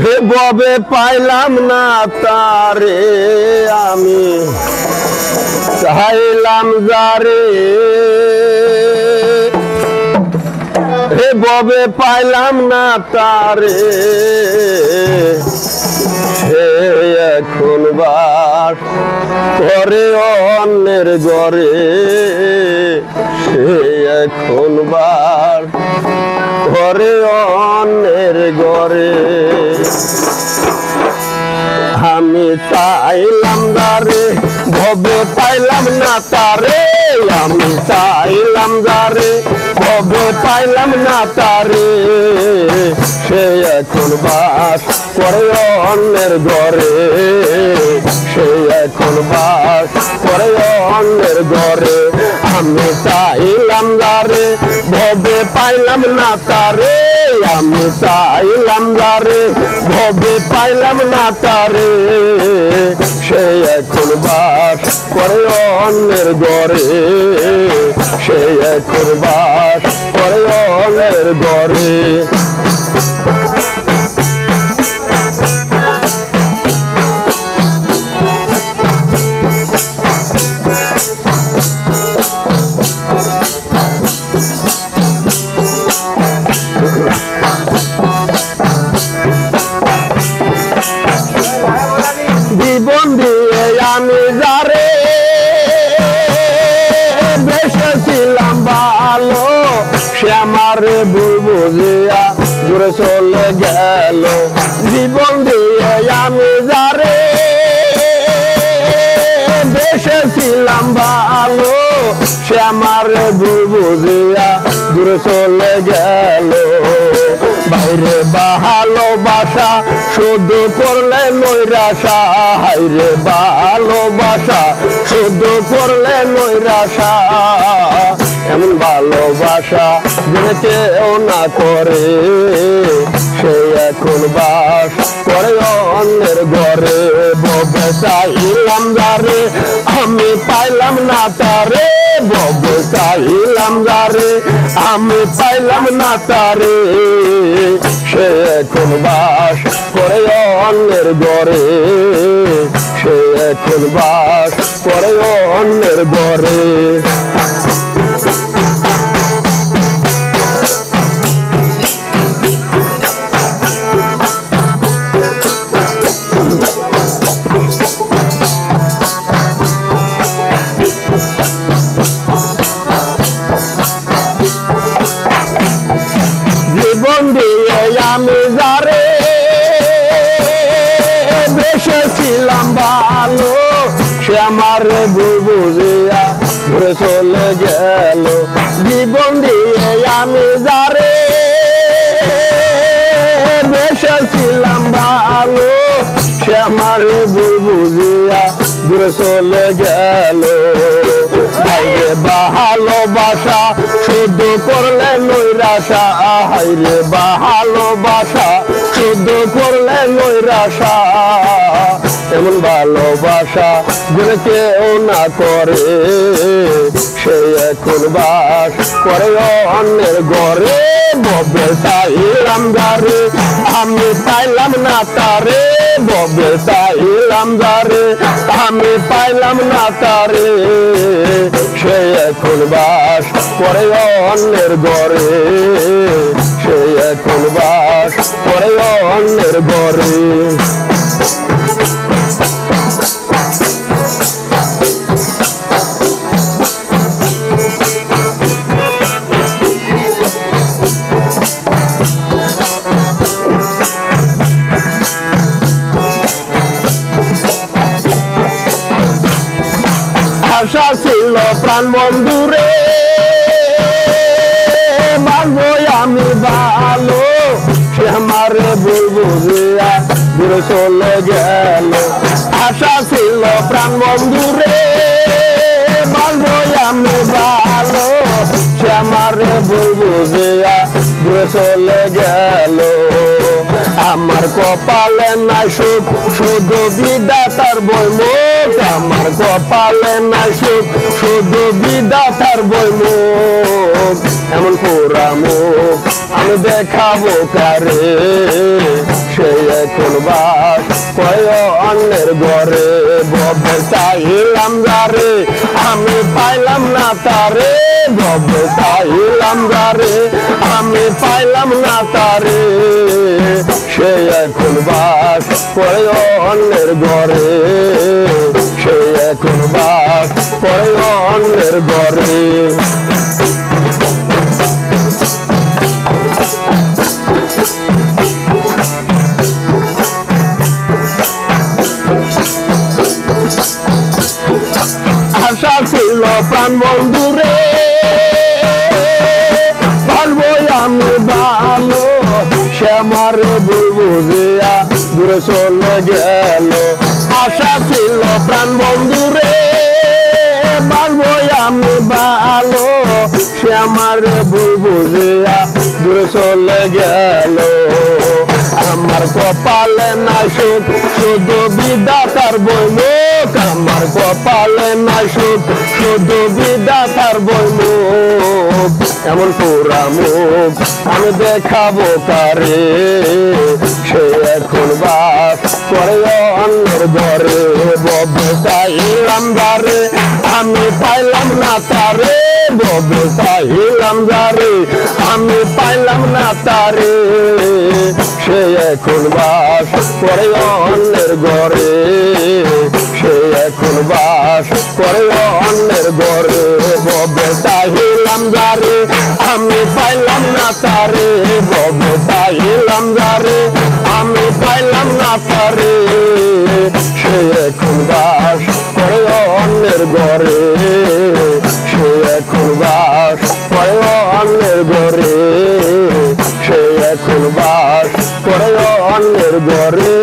হে ববে পাইলাম না তারে আমি চাইলাম যারে হে ববে পাইলাম না তারে সে এখন বাস করে অন্যের ঘরে সে এখন বাস করে অন্যের ঘরে আমি চাইলাম যারে ভবে পাইলাম না তারে আমি চাইলাম যারে ভবে পাইলাম না তারে সে এখন বাস করে অন্যের ঘরে সে এখন বাস করে অন্যের ঘরে আমি চাইলাম যারে ভবে পাইলাম না তারে আমি চাইলাম যারে ভবে পাইলাম না তারে সে এখন বাস করে অন্যের ঘরে সে এখন বাস করে অন্যের ঘরে জীবন দিয়ে আমি যারে বেসেছিলাম ভালো সে আমার ভুল বুঝিয়া দূরে চলে গেল জীবন দিয়ে আমি যারে বেসেছিলাম ভালো সে আমার ভুল বুঝিয়া দূরে চলে গেল বাইরে ভালোবাসা শুধু করলে নৈরাশা হাইরে ভালোবাসা শুধু করলে নৈরাশা এমন ভালোবাসা যে কেউ না করে সে এখন বাস করে অন্যের ঘরে ববে চাইলাম যারে আমি পাইলাম না তারে ববে চাইলাম যারে আমি পাইলাম না তারে সে এখন বাস করে অন্যের ঘরে সে এখন বাস করে অন্যের ঘরে জীবন দিয়ে আমি যারে বেসেছিলাম ভালো সে আমার ভুল বুঝিয়া ঘুরে চলে গেল জীবন দিয়ে আমি যারে বেসেছিলাম ভালো সে আমার ভুল বুঝিয়া ঘুরে চলে গেল হাইরে ভালোবাসা শুধু করলে নৈরাশা হাইরে ভালোবাসা শুধু করলে নৈরাশা এমন ভালোবাসা যে কেউ না করে সে এখন বাস করে অন্যের ঘরে ববে চাইলাম যারে আমি পাইলাম না তারে ববে চাইলাম যারে আমি পাইলাম না তারে সে এখন বাস করে অন্যের ঘরে সে এখন বাস করে অন্যের ঘরে আশা ছিল প্রাণ বন্ধুরে বাঁচবো আমি ভালো সে আমার ভুল বুঝিয়া দূরে চলে গেল আশা ছিল প্রাণ বন্ধুরে বাঁচবো আমি ভালো সে আমার ভুল বুঝিয়া দূরে চলে গেল আমার কপালে নাই সুখ শুধু বিধাতার বইমুখ আমার কপালে নাই সুখ শুধু বিধাতার বইমুখ এমন পোড়া মুখ আমি দেখাবো কারে সে এখন বাস কয় অন্যের ঘরে ববে চাইলাম যারে আমি পাইলাম না তারে ববে চাইলাম যারে আমি পাইলাম না তারে সে এখন বাস কয় অন্যের ঘরে সে এখন বাস কয় অন্যের ঘরে আশা ছিল প্রাণ বন্ধুরে পারবো আমি ভালো সে আমার বুঝিয়া দূরে চলে গেল আশা ছিল প্রাণ বন্ধুরে পারবো আমি ভালো সে আমার বুঝিয়া দূরে চলে গেল আমার কপালে না সুখ শুধু বিধাতার বইমুখ আমার কপালে না সুখ শুধু বিধাতার বইমুখ এমন পুরা মুখ আমি দেখাবো কারে সে এখন বাস করে অন্যের ঘরে ববে চাইলাম যারে আমি পাইলাম না তারে ববে চাইলাম যারে আমি পাইলাম না তারে সে এখন বাস করে অন্যের ঘরে সে এখন বাস করে অন্যের ঘরে ববে চাইলাম যারে আমি পাইলাম না তারে ববে চাইলাম যারে আমি পাইলাম না তারে সে এখন বাস করে অন্যের ঘরে সে এখন বাস করে অন্যের ঘরে সে এখন বাস করে অন্যের ঘরে